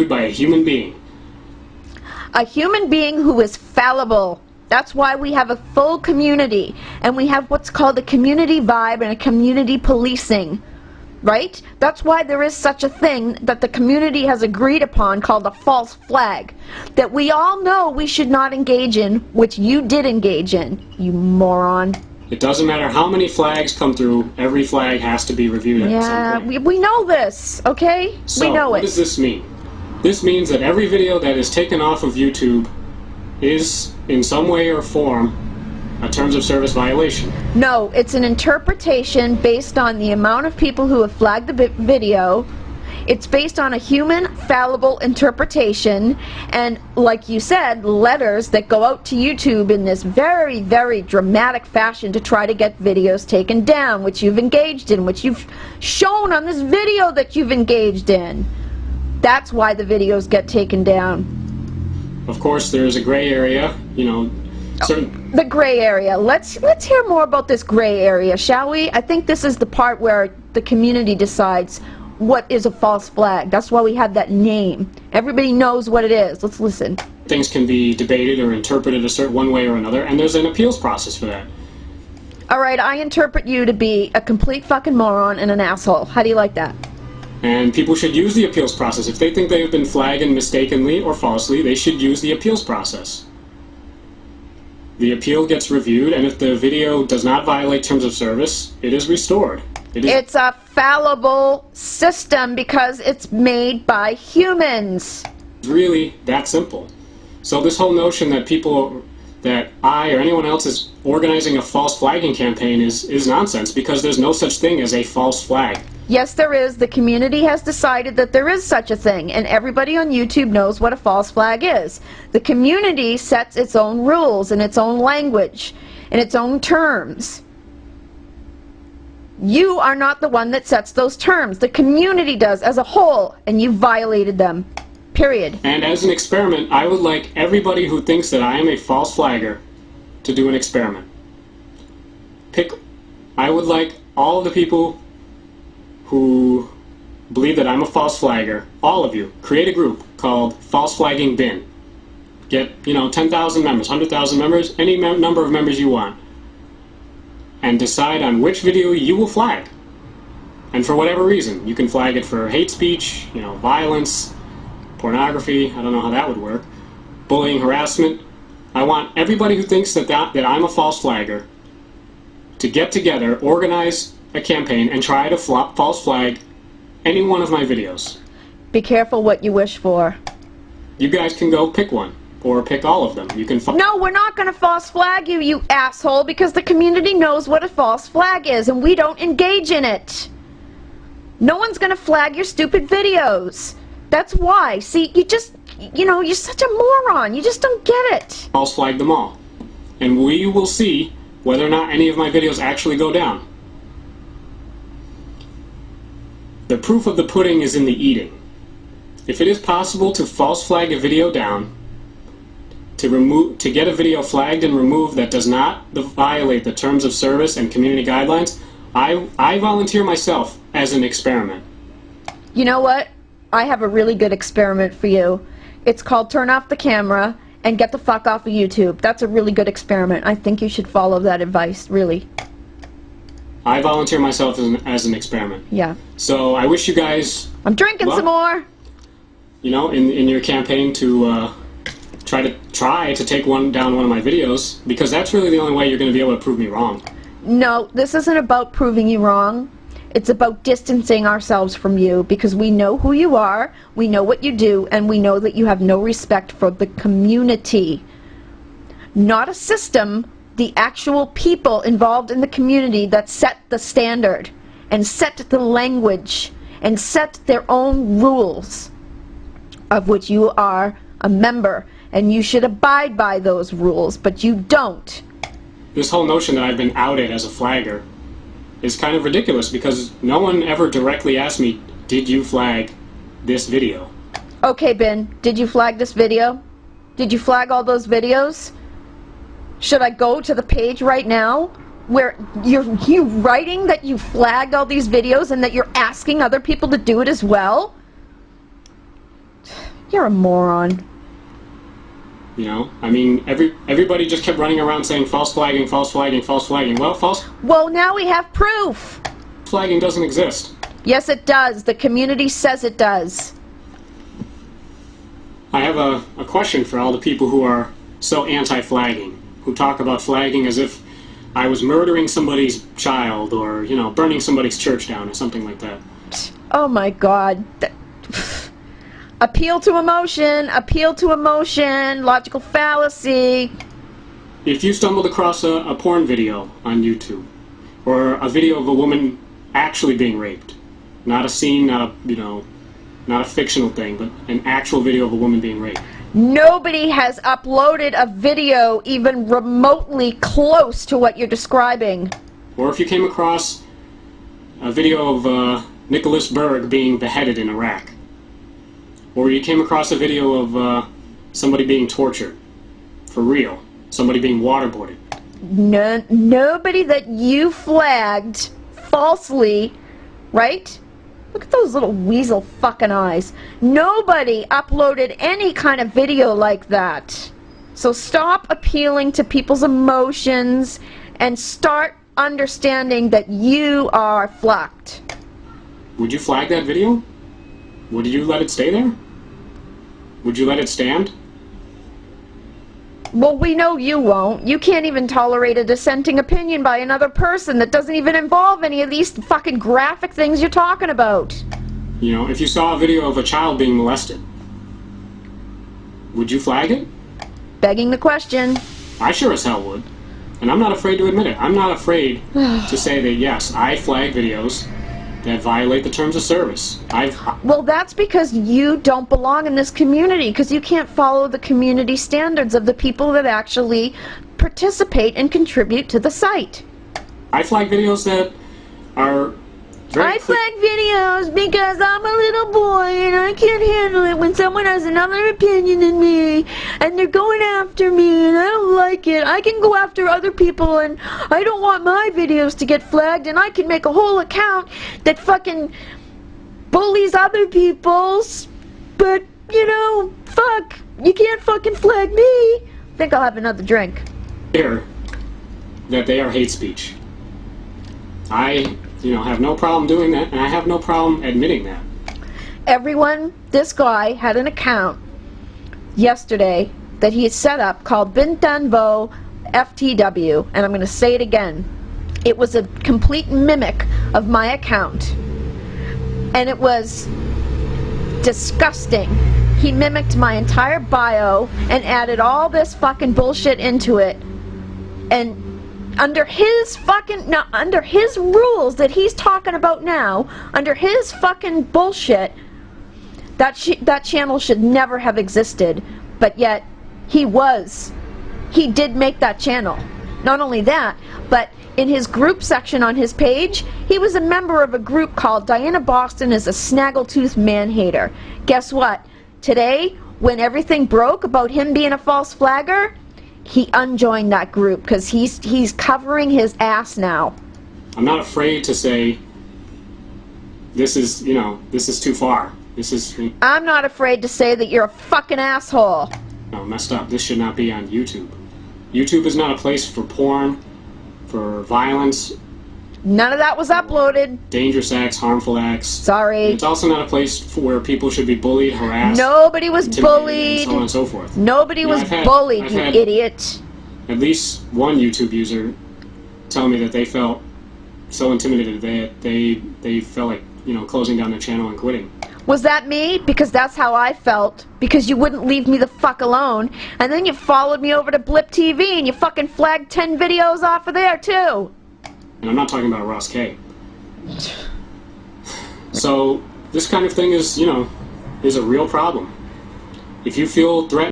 by a human being. A human being who is fallible. That's why we have a full community, and we have what's called a community vibe and a community policing, right? That's why there is such a thing that the community has agreed upon called a false flag, that we all know we should not engage in, which you did engage in, you moron. It doesn't matter how many flags come through, every flag has to be reviewed at some point. Yeah, we know this, okay? So, we know what does this mean? This means that every video that is taken off of YouTube is, in some way or form, a terms of service violation. No, it's an interpretation based on the amount of people who have flagged the video. It's based on a human, fallible interpretation, and like you said, letters that go out to YouTube in this very, very dramatic fashion to try to get videos taken down, which you've engaged in, which you've shown on this video that you've engaged in. That's why the videos get taken down. Of course, there's a gray area, you know, certain... The gray area. Let's hear more about this gray area, shall we? I think this is the part where the community decides what is a false flag. That's why we have that name. Everybody knows what it is. Let's listen. Things can be debated or interpreted a certain one way or another, and there's an appeals process for that. Alright, I interpret you to be a complete fucking moron and an asshole. How do you like that? And people should use the appeals process. If they think they have been flagged mistakenly or falsely, they should use the appeals process. The appeal gets reviewed, and if the video does not violate terms of service, it is restored. It's a fallible system because it's made by humans. It's really that simple. So this whole notion that that I or anyone else is organizing a false flagging campaign is nonsense, because there's no such thing as a false flag. Yes, there is. The community has decided that there is such a thing, and everybody on YouTube knows what a false flag is. The community sets its own rules and its own language and its own terms. You are not the one that sets those terms. The community does as a whole, and you violated them. Period. And as an experiment, I would like everybody who thinks that I am a false flagger to do an experiment. I would like all of the people who believe that I'm a false flagger, all of you, create a group called False Flagging Bin. Get, 10,000 members, 100,000 members, any number of members you want. And decide on which video you will flag. And for whatever reason. You can flag it for hate speech, violence, pornography, I don't know how that would work, bullying, harassment. I want everybody who thinks that I'm a false flagger to get together, organize a campaign, and try to false flag any one of my videos. Be careful what you wish for. You guys can go pick one, or pick all of them. You can. No, we're not going to false flag you, you asshole, because the community knows what a false flag is, and we don't engage in it. No one's going to flag your stupid videos. That's why. See, you're such a moron. You just don't get it. False flag them all. And we will see whether or not any of my videos actually go down. The proof of the pudding is in the eating. If it is possible to false flag a video down, to get a video flagged and removed that does not violate the terms of service and community guidelines, I volunteer myself as an experiment. You know what? I have a really good experiment for you. It's called turn off the camera and get the fuck off of YouTube. That's a really good experiment. I think you should follow that advice, really. I volunteer myself as an experiment. Yeah. So I wish you guys... I'm drinking some more! In your campaign to try to take down one of my videos, because that's really the only way you're going to be able to prove me wrong. No, this isn't about proving you wrong. It's about distancing ourselves from you, because we know who you are, we know what you do, and we know that you have no respect for the community. Not a system, the actual people involved in the community that set the standard, and set the language, and set their own rules, of which you are a member, and you should abide by those rules, but you don't. This whole notion that I've been outed as a flagger is kind of ridiculous, because no one ever directly asked me, did you flag this video? Okay, Ben, did you flag this video? Did you flag all those videos? Should I go to the page right now where you're writing that you flagged all these videos and that you're asking other people to do it as well? You're a moron. You know, I mean, everybody just kept running around saying false flagging, false flagging, false flagging. Well, false Well, now we have proof. flagging doesn't exist. Yes, it does. The community says it does. I have a question for all the people who are so anti-flagging, who talk about flagging as if I was murdering somebody's child or, you know, burning somebody's church down or something like that. Oh my God. Appeal to emotion, logical fallacy. If you stumbled across a porn video on YouTube, or a video of a woman actually being raped, not a scene, not a fictional thing, but an actual video of a woman being raped. Nobody has uploaded a video even remotely close to what you're describing. Or if you came across a video of Nicholas Berg being beheaded in Iraq. Or you came across a video of somebody being tortured. For real. Somebody being waterboarded. Nobody that you flagged falsely, right? Look at those little weasel fucking eyes. Nobody uploaded any kind of video like that. So stop appealing to people's emotions and start understanding that you are fucked. Would you flag that video? Would you let it stay there? Would you let it stand? Well, we know you won't. You can't even tolerate a dissenting opinion by another person that doesn't even involve any of these fucking graphic things you're talking about. You know, if you saw a video of a child being molested, would you flag it? Begging the question. I sure as hell would. And I'm not afraid to admit it. I'm not afraid to say that, yes, I flag videos that violate the terms of service. Well, that's because you don't belong in this community, because you can't follow the community standards of the people that actually participate and contribute to the site. I flag videos that are I flag videos because I'm a little boy and I can't handle it when someone has another opinion than me and they're going after me and I don't like it. I can go after other people and I don't want my videos to get flagged, and I can make a whole account that fucking bullies other people's, but, you know, fuck, you can't fucking flag me. Think I'll have another drink. That they are hate speech. I have no problem doing that, and I have no problem admitting that. Everyone, this guy had an account yesterday that he had set up called Bintanvo FTW, and I'm going to say it again. It was a complete mimic of my account, and it was disgusting. He mimicked my entire bio and added all this fucking bullshit into it, and under his rules that he's talking about now, under his fucking bullshit, that channel should never have existed. But yet, he did make that channel. Not only that, but in his group section on his page, he was a member of a group called Diana Boston is a Snaggletooth Man-Hater. Guess what? Today, when everything broke about him being a false flagger, he unjoined that group because he's covering his ass now. I'm not afraid to say this is too far. I'm not afraid to say that you're a fucking asshole. No, messed up. This should not be on YouTube. YouTube is not a place for porn, for violence. None of that was uploaded. Dangerous acts, harmful acts. Sorry. And it's also not a place where people should be bullied, harassed. Nobody was bullied. And so on and so forth. Nobody was bullied, you idiot. At least one YouTube user tell me that they felt so intimidated that they felt like, closing down their channel and quitting. Was that me? Because that's how I felt. Because you wouldn't leave me the fuck alone. And then you followed me over to Blip TV and you fucking flagged 10 videos off of there too. And I'm not talking about Ross K. So this kind of thing is a real problem. If you feel threatened